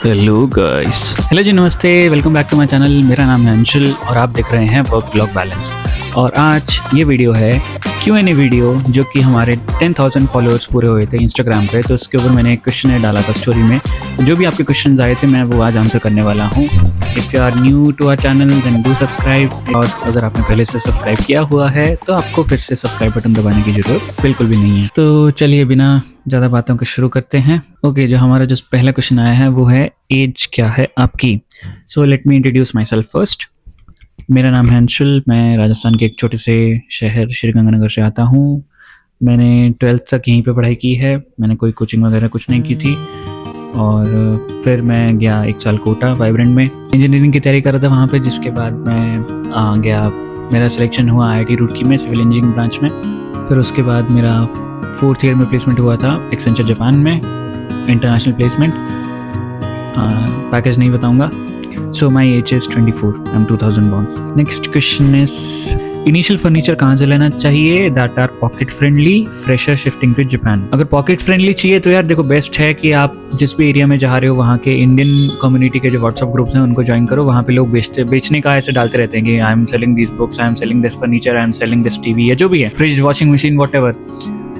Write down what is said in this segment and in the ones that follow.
Hello guys, hello ji, नमस्ते, welcome back to my channel. मेरा नाम है अंशुल और आप देख रहे हैं वर्क ब्लॉग बैलेंस। और आज ये वीडियो है Q&A वीडियो, जो कि हमारे 10,000 फॉलोअर्स पूरे हुए थे इंस्टाग्राम पे। तो उसके ऊपर मैंने एक क्वेश्चन डाला था स्टोरी में। तो जो भी आपके क्वेश्चन आए थे मैं वो आज आंसर करने वाला हूँ। If you are new to our channel then do subscribe. और अगर आपने पहले से सब्सक्राइब किया हुआ है तो आपको फिर से सब्सक्राइब बटन दबाने की ज़रूरत बिल्कुल भी नहीं है। तो चलिए बिना ज़्यादा बातों के शुरू करते हैं। ओके, जो हमारा जो पहला क्वेश्चन आया है वो है, एज क्या है आपकी? So let me introduce my self first. मेरा नाम है अंशुल। मैं राजस्थान के एक छोटे से शहर श्रीगंगानगर से आता हूँ। मैंने 12th तक यहीं पे पढ़ाई की है। मैंने कोई कोचिंग वगैरह कुछ नहीं की थी। और फिर मैं गया 1 साल कोटा वाइब्रेंट में इंजीनियरिंग की तैयारी कर रहा था वहाँ पे। जिसके बाद मैं गया, मेरा सिलेक्शन हुआ IIT रुड़की में सिविल इंजीनियरिंग ब्रांच में। फिर उसके बाद मेरा 4th ईयर में प्लेसमेंट हुआ था एक्सेंचर जापान में, इंटरनेशनल प्लेसमेंट। पैकेज नहीं बताऊंगा। So my age is 24. I'm 2000 born. Next question is, initial furniture कहाँ से लेना चाहिए that are pocket friendly fresher shifting to Japan? अगर पॉकेट फ्रेंडली चाहिए तो यार देखो, बेस्ट है कि आप जिस भी एरिया में जा रहे हो वहाँ के इंडियन कम्युनिटी के जो व्हाट्सअप ग्रुप्स हैं उनको ज्वाइन करो। वहाँ पे लोग बेचने का ऐसे डालते रहते हैं कि I am selling this books, I am selling this furniture, I am selling this TV, या जो भी है, फ्रिज, वॉशिंग मशीन, व्हाटएवर।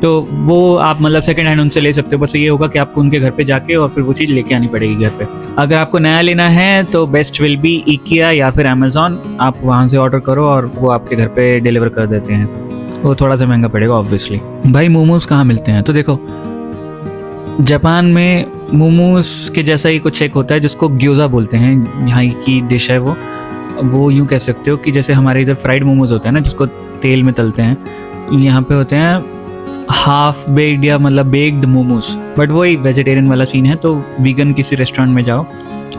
तो वो आप मतलब सेकंड हैंड उनसे ले सकते हो। बस ये होगा कि आपको उनके घर पे जाके और फिर वो चीज़ लेके आनी पड़ेगी घर पे। अगर आपको नया लेना है तो बेस्ट विल बी IKEA या फिर Amazon। आप वहाँ से ऑर्डर करो और वो आपके घर पे डिलीवर कर देते हैं। वो थोड़ा सा महंगा पड़ेगा ऑब्वियसली। भाई मोमोज कहाँ मिलते हैं? तो देखो, जापान में मोमोज के जैसा ही कुछ एक होता है जिसको ग्योजा बोलते हैं। यहाँ की डिश है वो यूँ कह सकते हो कि जैसे हमारे इधर फ्राइड मोमोज होते हैं ना, जिसको तेल में तलते हैं, यहाँ पे होते हैं हाफ बेक्ड या मतलब बेक्ड मोमोज। बट वही वेजिटेरियन वाला सीन है। तो वीगन किसी रेस्टोरेंट में जाओ,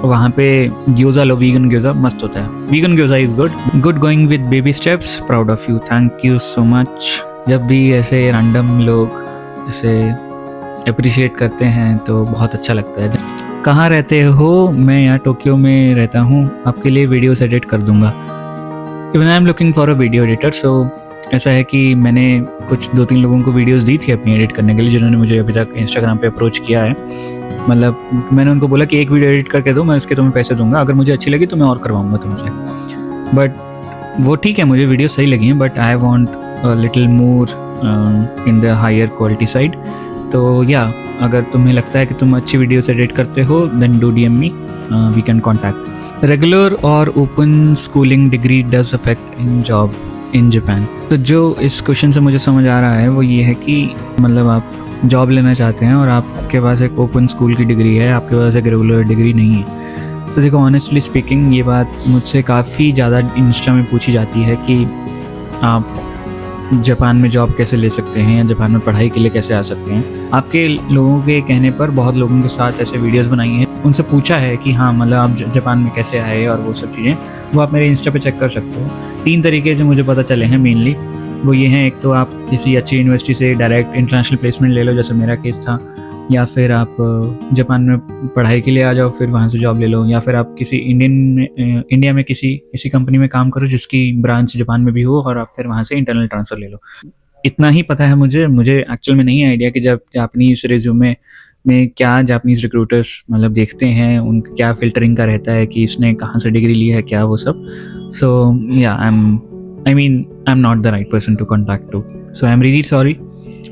वहाँ पे ग्योजा लो, वीगन ग्योजा मस्त होता है। Vegan gyoza is good going with baby steps, proud of you, thank you so much. जब भी ऐसे रैंडम लोग ऐसे अप्रिशिएट करते हैं तो बहुत अच्छा लगता है। कहाँ रहते हो? मैं यहाँ टोक्यो में रहता हूँ। आपके लिए वीडियोस एडिट कर दूंगा। Even I am looking for a video editor. So ऐसा है कि मैंने कुछ 2-3 लोगों को वीडियोस दी थी अपनी एडिट करने के लिए, जिन्होंने मुझे अभी तक इंस्टाग्राम पे अप्रोच किया है। मतलब मैंने उनको बोला कि एक वीडियो एडिट करके दो, मैं उसके तुम्हें पैसे दूंगा। अगर मुझे अच्छी लगी तो मैं और करवाऊंगा तुमसे। बट वो ठीक है, मुझे वीडियो सही लगी हैं, but I want a little more in the higher quality side. तो या अगर तुम्हें लगता है कि तुम अच्छी वीडियोस एडिट करते हो then do DM me, we can contact. Regular और open schooling degree does affect in job in Japan? तो जो इस क्वेश्चन से मुझे समझ आ रहा है वो ये है कि मतलब आप जॉब लेना चाहते हैं और आपके पास एक ओपन स्कूल की डिग्री है, आपके पास एक रेगुलर डिग्री नहीं है। तो देखो, ऑनेस्टली स्पीकिंग ये बात मुझसे काफ़ी ज़्यादा इंस्टा में पूछी जाती है कि आप जापान में जॉब कैसे ले सकते हैं या जापान में पढ़ाई के लिए कैसे आ सकते हैं। आपके लोगों के कहने पर बहुत लोगों के साथ ऐसे वीडियोस बनाई हैं, उनसे पूछा है कि हाँ मतलब आप जापान में कैसे आए और वो सब चीज़ें, वो आप मेरे इंस्टा पे चेक कर सकते हो। 3 तरीके जो मुझे पता चले हैं मेनली, वो ये हैं, एक तो आप किसी अच्छी यूनिवर्सिटी से डायरेक्ट इंटरनेशनल प्लेसमेंट ले लो, जैसे मेरा केस था, या फिर आप जापान में पढ़ाई के लिए आ जाओ, फिर वहाँ से जॉब ले लो, या फिर आप किसी इंडिया में किसी ऐसी कंपनी में काम करो जिसकी ब्रांच जापान में भी हो और आप फिर वहाँ से इंटरनल ट्रांसफ़र ले लो। इतना ही पता है मुझे एक्चुअल में नहीं आइडिया कि जब जापानीज़ रिज्यूमे में क्या जापानीज़ रिक्रूटर्स मतलब देखते हैं, उनका क्या फ़िल्टरिंग का रहता है कि इसने कहाँ से डिग्री ली है, क्या वो सब। सो या I am not the right person to contact to. So I am really sorry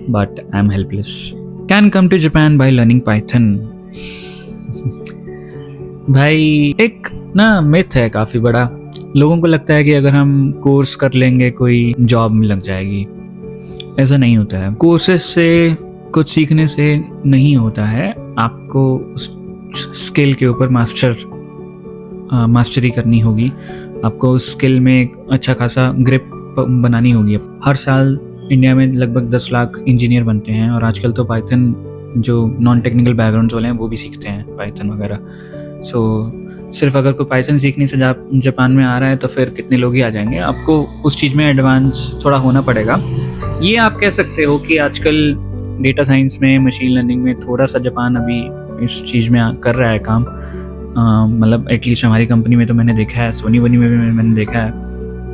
but I am helpless. Can come to Japan by learning Python? भाई एक ना मिथ है काफ़ी बड़ा। लोगों को लगता है कि अगर हम कोर्स कर लेंगे कोई जॉब में लग जाएगी। ऐसा नहीं होता है। कोर्सेज से कुछ सीखने से नहीं होता है। आपको स्किल के ऊपर मास्टरी करनी होगी। आपको उस स्किल में एक अच्छा खासा ग्रिप बनानी होगी। हर साल इंडिया में लगभग 10 लाख इंजीनियर बनते हैं और आजकल तो पाइथन, जो नॉन टेक्निकल बैकग्राउंड्स वाले हैं वो भी सीखते हैं पाइथन वगैरह। सो सिर्फ अगर कोई पाइथन सीखने से जापान में आ रहा है तो फिर कितने लोग ही आ जाएंगे। आपको उस चीज़ में एडवांस थोड़ा होना पड़ेगा। ये आप कह सकते हो कि आजकल डेटा साइंस में, मशीन लर्निंग में थोड़ा सा जापान अभी इस चीज़ में कर रहा है काम। मतलब एटलीस्ट हमारी कंपनी में तो मैंने देखा है, सोनी वनी में भी मैंने देखा है।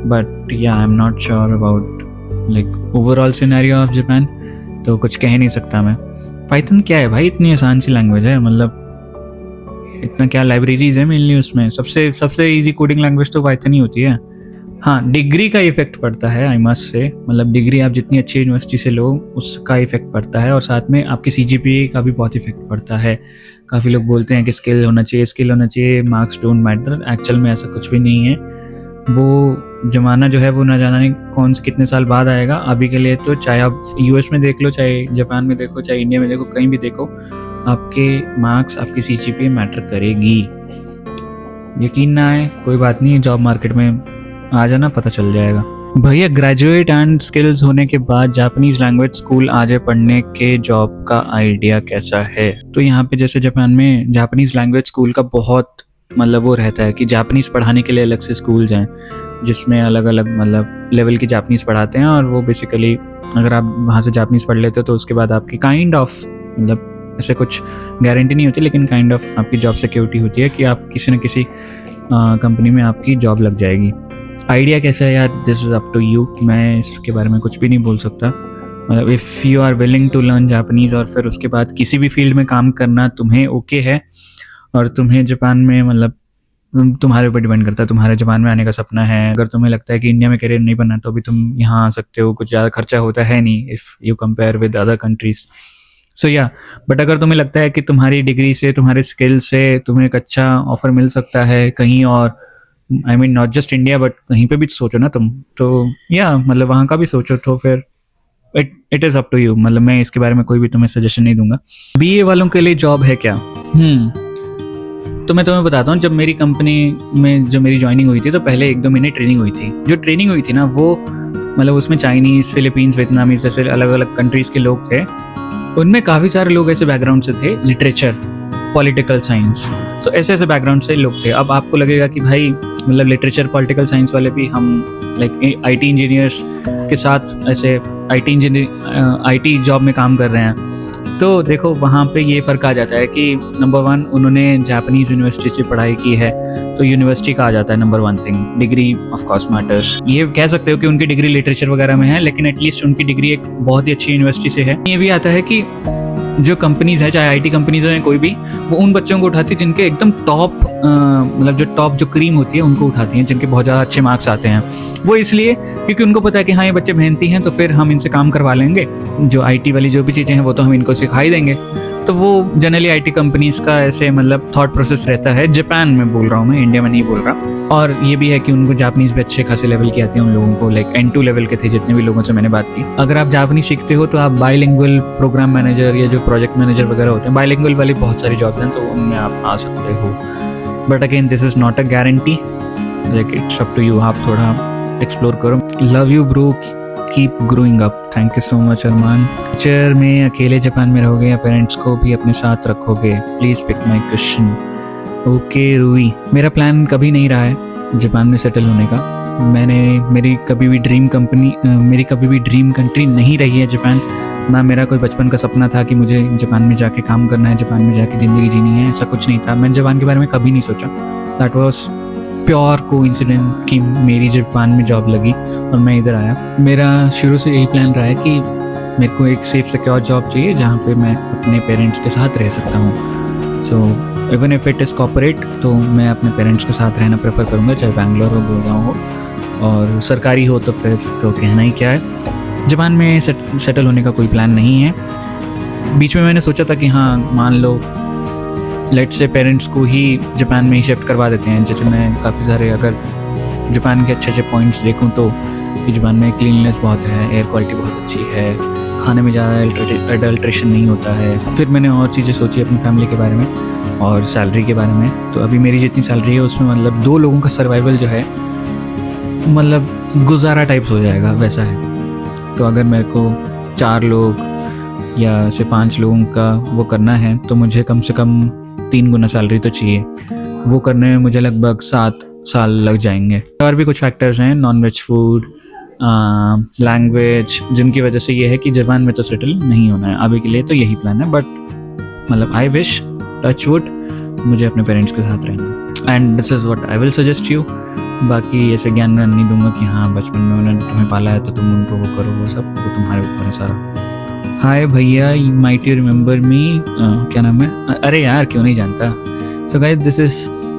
बट या I am not sure about like overall scenario of Japan. तो कुछ कह नहीं सकता मैं। पाइथन क्या है भाई? इतनी आसान सी लैंग्वेज है, मतलब इतना क्या लाइब्रेरीज है मेनली उसमें। सबसे सबसे इजी कोडिंग लैंग्वेज तो पाइथन ही होती है। हाँ, डिग्री का इफेक्ट पड़ता है, आई मस्ट से, मतलब डिग्री आप जितनी अच्छी यूनिवर्सिटी से लो उसका इफेक्ट पड़ता है, और साथ में आपकी सीजीपीए का भी बहुत इफेक्ट पड़ता है। काफ़ी लोग बोलते हैं कि स्किल होना चाहिए, मार्क्स डोंट मैटर। एक्चुअल में ऐसा कुछ भी नहीं है। वो ज़माना जो है वो ना जाना नहीं कौन से कितने साल बाद आएगा। अभी के लिए तो चाहे आप यूएस में देख लो, चाहे जापान में देखो, चाहे इंडिया में देखो, कहीं भी देखो, आपके मार्क्स, आपकी सीजीपीए मैटर करेगी। यकीन ना आए कोई बात नहीं, जॉब मार्केट में आ जाना, पता चल जाएगा। भैया ग्रेजुएट एंड स्किल्स होने के बाद जापानीज लैंग्वेज स्कूल आगे पढ़ने के जॉब का आइडिया कैसा है? तो यहाँ पे जैसे जापान में जापानीज लैंग्वेज स्कूल का बहुत मतलब वो रहता है कि जापानीज पढ़ाने के लिए अलग से स्कूल्स हैं जिसमें अलग अलग मतलब लेवल की जापानीज पढ़ाते हैं, और वो बेसिकली अगर आप वहाँ से जापानीज पढ़ लेते हो तो उसके बाद आपकी काइंड ऑफ मतलब ऐसे कुछ गारंटी नहीं होती, लेकिन काइंड ऑफ आपकी जॉब सिक्योरिटी होती है कि आप किसी न किसी कंपनी में आपकी जॉब लग जाएगी। आइडिया कैसा है यार, this is up to you. मैं इसके बारे में कुछ भी नहीं बोल सकता। मतलब if you are willing to learn Japanese और फिर उसके बाद किसी भी फील्ड में काम करना तुम्हें ओके है, और तुम्हें जापान में मतलब तुम्हारे ऊपर डिपेंड करता है, तुम्हारे जापान में आने का सपना है। अगर तुम्हें लगता है कि इंडिया में करियर नहीं बनना तो भी तुम यहाँ आ सकते हो, कुछ ज़्यादा खर्चा होता है नहीं if you compare with other countries. So या बट अगर तुम्हें लगता है कि तुम्हारी डिग्री से, तुम्हारे स्किल से तुम्हें एक अच्छा ऑफर मिल सकता है कहीं और, I mean not just India but कहीं पे भी सोचो ना तुम, तो या मतलब वहाँ का भी सोचो, तो फिर it is up to you. मतलब मैं इसके बारे में कोई भी तुम्हें सजेशन नहीं दूंगा। बीए वालों के लिए जॉब है क्या? तो मैं तुम्हें बताता हूँ, जब मेरी कंपनी में जो मेरी ज्वाइनिंग हुई थी तो पहले 1-2 महीने ट्रेनिंग हुई थी। जो ट्रेनिंग हुई थी ना वो मतलब उसमें चाइनीज़, फिलीपींस, वियतनामीज ऐसे अलग अलग कंट्रीज़ के लोग थे। उनमें काफ़ी सारे लोग ऐसे बैकग्राउंड से थे, लिटरेचर, पॉलिटिकल साइंस, सो ऐसे ऐसे बैकग्राउंड से लोग थे। अब आपको लगेगा कि भाई मतलब लिटरेचर, पॉलिटिकल साइंस वाले भी हम लाइक आईटी इंजीनियर्स के साथ ऐसे आईटी जॉब में काम कर रहे हैं, तो देखो वहाँ पे ये फ़र्क आ जाता है कि नंबर 1 उन्होंने जापानीज़ यूनिवर्सिटी से पढ़ाई की है, तो यूनिवर्सिटी का आ जाता है number 1 thing. Degree of course matters. ये कह सकते हो कि उनकी डिग्री लिटरेचर वगैरह में है, लेकिन एटलीस्ट उनकी डिग्री एक बहुत ही अच्छी यूनिवर्सिटी से है। ये भी आता है कि जो कंपनीज़ है, चाहे आईटी कंपनीज़ हैं कोई भी, वो उन बच्चों को उठाती है जिनके एकदम टॉप मतलब जो टॉप जो क्रीम होती है उनको उठाती हैं, जिनके बहुत ज़्यादा अच्छे मार्क्स आते हैं। वो इसलिए क्योंकि उनको पता है कि हाँ ये बच्चे मेहनती हैं, तो फिर हम इनसे काम करवा लेंगे, जो आईटी वाली जो भी चीज़ें हैं वो तो हम इनको सिखाई देंगे। तो वो जनरली आईटी कंपनीज़ का ऐसे मतलब थॉट प्रोसेस रहता है। जापान में बोल रहा हूँ मैं, इंडिया में नहीं बोल रहा। और ये भी है कि उनको जापानीज़ भी अच्छे खासे लेवल की आती है उन लोगों को, लाइक N2 लेवल के थे जितने भी लोगों से मैंने बात की। अगर आप जापानी सीखते हो तो आप बाइलिंगुअल प्रोग्राम मैनेजर या जो प्रोजेक्ट मैनेजर वगैरह होते हैं, बाइलिंगुअल वाली बहुत सारी जॉब्स हैं, तो उनमें आप आ सकते हो। But again this is not a guarantee, like it's up to you. आप थोड़ा एक्सप्लोर करो। Love you bro, keep growing up. Thank you so much Armaan. Future में अकेले जापान में रहोगे या पेरेंट्स को भी अपने साथ रखोगे? Please pick my question. Okay Roohi, मेरा प्लान कभी नहीं रहा है जापान में सेटल होने का। मेरी कभी भी ड्रीम कंट्री नहीं रही है जापान। ना मेरा कोई बचपन का सपना था कि मुझे जापान में जाके काम करना है, जापान में जाके ज़िंदगी जीनी है, ऐसा कुछ नहीं था। मैंने जापान के बारे में कभी नहीं सोचा। दैट वॉज प्योर कोइंसिडेंट कि मेरी जापान में जॉब लगी और मैं इधर आया। मेरा शुरू से यही प्लान रहा है कि मेरे को एक सेफ सिक्योर जॉब चाहिए जहाँ पे मैं अपने पेरेंट्स के साथ रह सकता हूँ। So even if it is corporate, तो मैं अपने पेरेंट्स के साथ रहना प्रेफर करूँगा, चाहे बैंगलोर हो, गुड़गांव हो, और सरकारी हो तो फिर तो कहना ही क्या है। जापान में सेटल होने का कोई प्लान नहीं है। बीच में मैंने सोचा था कि हाँ मान लो लेट से पेरेंट्स को ही जापान में ही शिफ्ट करवा देते हैं। जैसे मैं काफ़ी सारे अगर जापान के अच्छे पॉइंट्स देखूं तो जापान में क्लीननेस बहुत है, एयर क्वालिटी बहुत अच्छी है, खाने में ज़्यादा अडल्ट्रेशन नहीं होता है। फिर मैंने और चीज़ें सोची अपनी फैमिली के बारे में और सैलरी के बारे में। तो अभी मेरी जितनी सैलरी है उसमें मतलब 2 लोगों का सर्वाइवल जो है मतलब गुजारा टाइप्स हो जाएगा, वैसा है। तो अगर मेरे को 4 लोग या से 5 लोगों का वो करना है तो मुझे कम से कम 3 गुना सैलरी तो चाहिए। वो करने में मुझे लगभग 7 साल लग जाएंगे। और भी कुछ फैक्टर्स हैं, नॉन वेज फूड, लैंग्वेज, जिनकी वजह से ये है कि जापान में तो सेटल नहीं होना है अभी के लिए। तो यही प्लान है, बट मतलब आई विश, टच वुड, मुझे अपने पेरेंट्स के साथ रहना। And this is what I will suggest you. बाकी ऐसे ज्ञान मैं नहीं दूंगा कि हाँ बचपन में उन्होंने तुम्हें पाला है तो तुम उनको वो करो, वो सब वो तुम्हारे ऊपर है सारा। हाय भैया, माइट यू रिमेंबर मी, क्या नाम है? अरे यार क्यों नहीं जानता। सो गाइस दिस इज़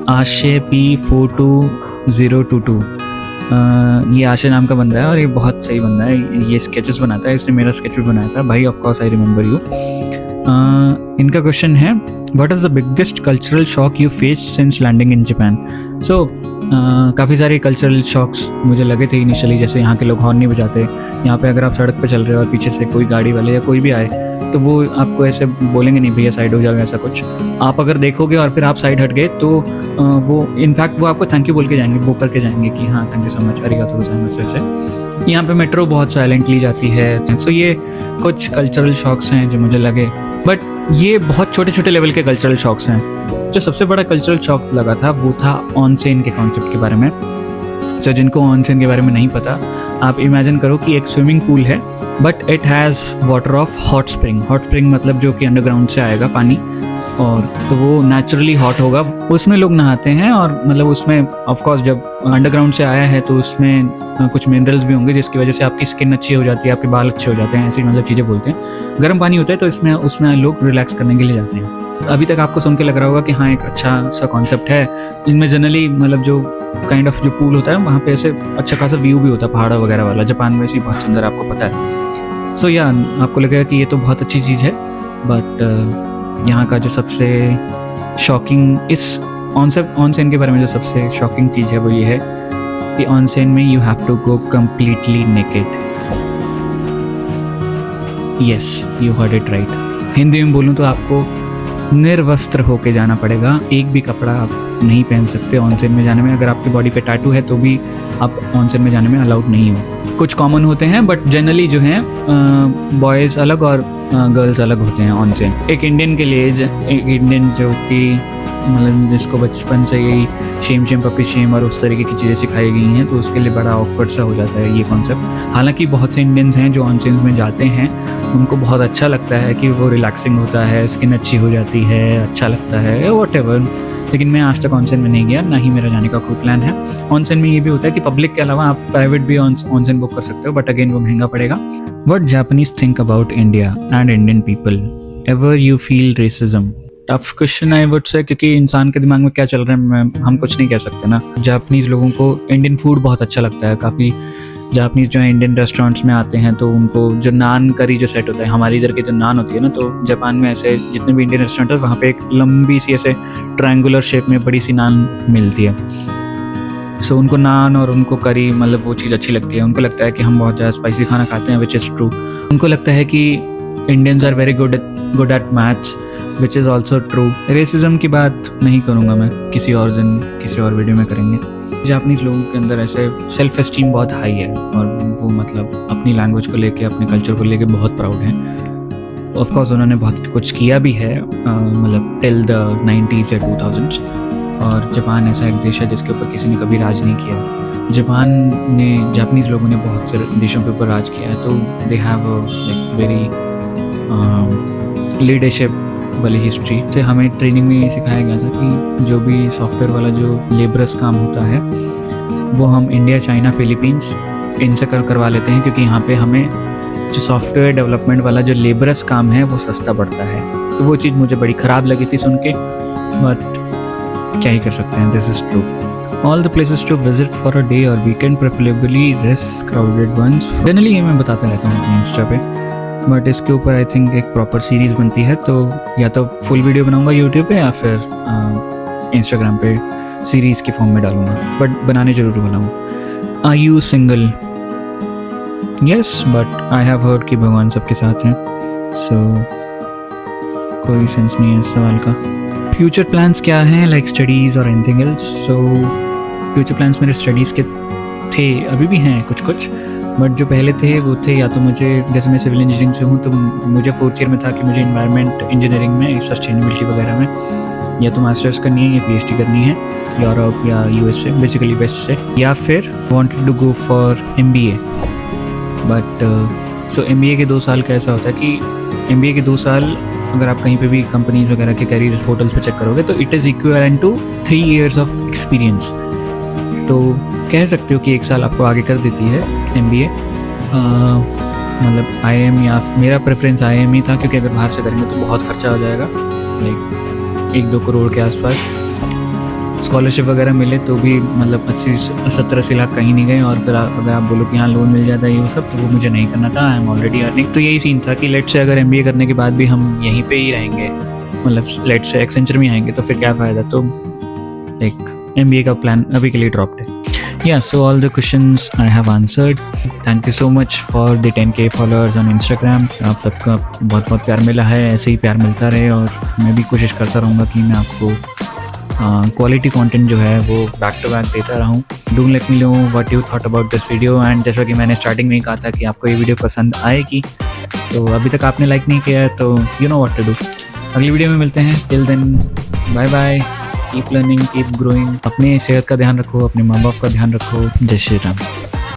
आशे P420022। ये आशे नाम का बंदा है और ये बहुत सही बंदा है, ये स्केचेस बनाता है, इसने मेरा स्केच भी बनाया था भाई, of course I remember you. इनका क्वेश्चन है what is the biggest cultural shock you faced since landing in Japan. So काफ़ी सारे कल्चरल शॉक्स मुझे लगे थे इनिशियली, जैसे यहाँ के लोग हॉर्न नहीं बजाते, यहाँ पे अगर आप सड़क पे चल रहे हो और पीछे से कोई गाड़ी वाले या कोई भी आए तो वो आपको ऐसे बोलेंगे नहीं भैया साइड हो जाओ ऐसा कुछ। आप अगर देखोगे और फिर आप साइड हट गए तो वो इनफैक्ट वो आपको थैंक यू बोल के जाएंगे, वो करके जाएंगे कि हाँ थैंक यू सो मच, अरिगातो गोजाइमासु। वैसे यहाँ पे मेट्रो बहुत साइलेंटली जाती है। सो ये कुछ कल्चरल शॉक्स हैं जो मुझे लगे, बट ये बहुत छोटे छोटे लेवल के कल्चरल शॉक्स हैं। जो सबसे बड़ा कल्चरल शॉक लगा था वो था ऑनसेन के कॉन्सेप्ट के बारे में। तो जिनको ऑनसेन के बारे में नहीं पता, आप इमेजिन करो कि एक स्विमिंग पूल है but it has water of hot spring. Hot spring मतलब जो कि अंडरग्राउंड से आएगा पानी, और तो वो नेचुरली हॉट होगा, उसमें लोग नहाते हैं। और मतलब उसमें ऑफ कोर्स जब अंडरग्राउंड से आया है तो उसमें कुछ मिनरल्स भी होंगे जिसकी वजह से आपकी स्किन अच्छी हो जाती है, आपके बाल अच्छे हो जाते हैं, ऐसी मतलब चीज़ें बोलते हैं। गर्म पानी होता है तो उसमें लोग रिलैक्स करने के लिए जाते हैं। अभी तक आपको सुन के लग रहा होगा कि हाँ एक अच्छा सा कॉन्सेप्ट है। इनमें जनरली मतलब जो काइंड ऑफ जो पूल होता है वहाँ पे ऐसे अच्छा खासा व्यू भी होता है पहाड़ वगैरह वाला। जापान में ऐसी बहुत सुंदर, आपको पता है। सो या आपको लगेगा कि ये तो बहुत अच्छी चीज़ है, बट यहाँ का जो सबसे शॉकिंग इस ऑनसेन के बारे में जो सबसे शॉकिंग चीज़ है वो ये है कि ऑनसेन में you have to go completely naked. Yes, you heard it right. Hindi में बोलूँ तो आपको निर्वस्त्र होके जाना पड़ेगा, एक भी कपड़ा आप नहीं पहन सकते ऑनसेन में जाने में। अगर आपकी बॉडी पे टैटू है तो भी आप ऑनसेन में जाने में अलाउड नहीं हो। कुछ कॉमन होते हैं बट जनरली जो हैं बॉयज़ अलग और गर्ल्स अलग होते हैं ऑनसेन। एक इंडियन के लिए, एक इंडियन जो कि मतलब जिसको बचपन से यही शेम पपी शेम और उस तरीके की चीज़ें सिखाई गई हैं, तो उसके लिए बड़ा ऑकवर्ड सा हो जाता है ये कॉन्सेप्ट। हालांकि बहुत से इंडियंस हैं जो ऑनसेन्स में जाते हैं, उनको बहुत अच्छा लगता है कि वो रिलैक्सिंग होता है, स्किन अच्छी हो जाती है, अच्छा लगता है, व्हाटएवर। लेकिन मैं आज तक ऑनसेन में नहीं गया, ना ही मेरा जाने का कोई प्लान है। ऑनसेन में ये भी होता है कि पब्लिक के अलावा आप प्राइवेट भी ऑनसेन बुक कर सकते हो, बट अगेन वो महंगा पड़ेगा। What Japanese think about India and Indian people, ever you feel racism. Tough question I would say, क्योंकि इंसान के दिमाग में क्या चल रहा है हम कुछ नहीं कह सकते ना। जापानीज़ लोगों को इंडियन फूड बहुत अच्छा लगता है। काफ़ी जापानीज़ जो है इंडियन रेस्टोरेंट्स में आते हैं तो उनको जो नान करी जो सेट होता है, हमारी इधर की जो नान होती है ना, तो जापान में ऐसे जितने भी इंडियन रेस्टोरेंट है वहाँ पे एक लंबी सी ऐसे ट्रायंगुलर शेप में बड़ी सी नान मिलती है। सो उनको नान और उनको करी मतलब वो चीज़ अच्छी लगती है। उनको लगता है कि हम बहुत ज़्यादा स्पाइसी खाना खाते हैं, विच इज़ ट्रू। उनको लगता है कि Indians are very good at maths, which is also true. Racism की बात नहीं करूँगा मैं, किसी और दिन किसी और वीडियो में करेंगे। जापानीज़ लोगों के अंदर ऐसे सेल्फ एस्टीम बहुत हाई है और वो मतलब अपनी लैंग्वेज को लेके, अपने कल्चर को लेके बहुत प्राउड हैं। ऑफ कोर्स उन्होंने बहुत कुछ किया भी है, मतलब टिल द 90s या 2000s। और जापान ऐसा एक देश है जिसके ऊपर किसी ने कभी राज नहीं किया। जापानीज़ लोगों ने बहुत से देशों के ऊपर राज किया है, तो they have like very leadership वाली हिस्ट्री। से हमें ट्रेनिंग में ये सिखाया गया था कि जो भी सॉफ्टवेयर वाला जो लेबरस काम होता है वो हम इंडिया, चाइना, फिलीपींस इनसे करवा लेते हैं, क्योंकि यहाँ पे हमें जो सॉफ्टवेयर डेवलपमेंट वाला जो लेबरस काम है वो सस्ता पड़ता है। तो वो चीज़ मुझे बड़ी ख़राब लगी थी सुन के, बट क्या ही कर सकते हैं, this is true. All the places to visit for a day और weekend, preferably less crowded ones. Generally ये मैं बताता रहता हूँ अपने इंस्टा पे, बट इसके ऊपर आई थिंक एक प्रॉपर सीरीज़ बनती है, तो या तो फुल वीडियो बनाऊंगा यूट्यूब पे या फिर इंस्टाग्राम पे सीरीज़ के फॉर्म में डालूंगा, बट बनाने ज़रूर वाला हूँ। Are you single? Yes, but I have heard कि भगवान सबके साथ हैं, सो कोई सेंस नहीं है इस सवाल का। फ्यूचर प्लान्स क्या हैं, लाइक स्टडीज़ और anything else? So future plans मेरे स्टडीज़ के थे, अभी भी हैं कुछ, बट जो पहले थे वो थे या तो मुझे, जैसे मैं सिविल इंजीनियरिंग से हूँ तो मुझे 4th ईयर में था कि मुझे इन्वायरमेंट इंजीनियरिंग में, सस्टेनेबिलिटी वगैरह में या तो मास्टर्स करनी है या PhD करनी है, यूरोप या US से, बेसिकली वेस्ट से, या फिर wanted to go for MBA। But so MBA के 2 साल का ऐसा होता है कि MBA के 2 साल अगर आप कहीं पे भी कंपनीज वगैरह के कैरियर पोर्टल्स पे चेक करोगे तो it is equivalent to 3 years of experience. तो कह सकते हो कि 1 साल आपको आगे कर देती है MBA। मतलब IIM, या मेरा प्रेफरेंस IIM ही था, क्योंकि अगर बाहर से करेंगे तो बहुत खर्चा हो जाएगा, लाइक 1-2 करोड़ के आसपास। स्कॉलरशिप वगैरह मिले तो भी मतलब 80-70 लाख कहीं नहीं गए। और फिर अगर आप बोलो कि हाँ लोन मिल जाता है ये वो सब, तो वो मुझे नहीं करना था। I am already earning. तो यही सीन था कि लेट्स से अगर MBA करने के बाद भी हम यहीं पे ही रहेंगे, मतलब लेट्स से एक्सेंचर में आएंगे, तो फिर क्या फ़ायदा। तो लाइक MBA का प्लान अभी के लिए ड्रॉप्ड है। Yeah, so all the questions I have answered. Thank you so much for the 10K followers on Instagram. आप सबका बहुत बहुत प्यार मिला है, ऐसे ही प्यार मिलता रहे। और मैं भी कोशिश करता रहूँगा कि मैं आपको क्वालिटी कंटेंट जो है वो बैक टू बैक देता रहूँ। Do let me know what you thought about this video. And जैसा कि मैंने स्टार्टिंग में ही कहा था कि आपको ये वीडियो पसंद आएगी, तो अभी तक आपने लाइक नहीं किया है तो you know what to do. अगली वीडियो में मिलते हैं। Till then bye bye, keep learning, keep growing. अपने सेहत का ध्यान रखो, अपने माँ बाप का ध्यान रखो। जय श्री राम।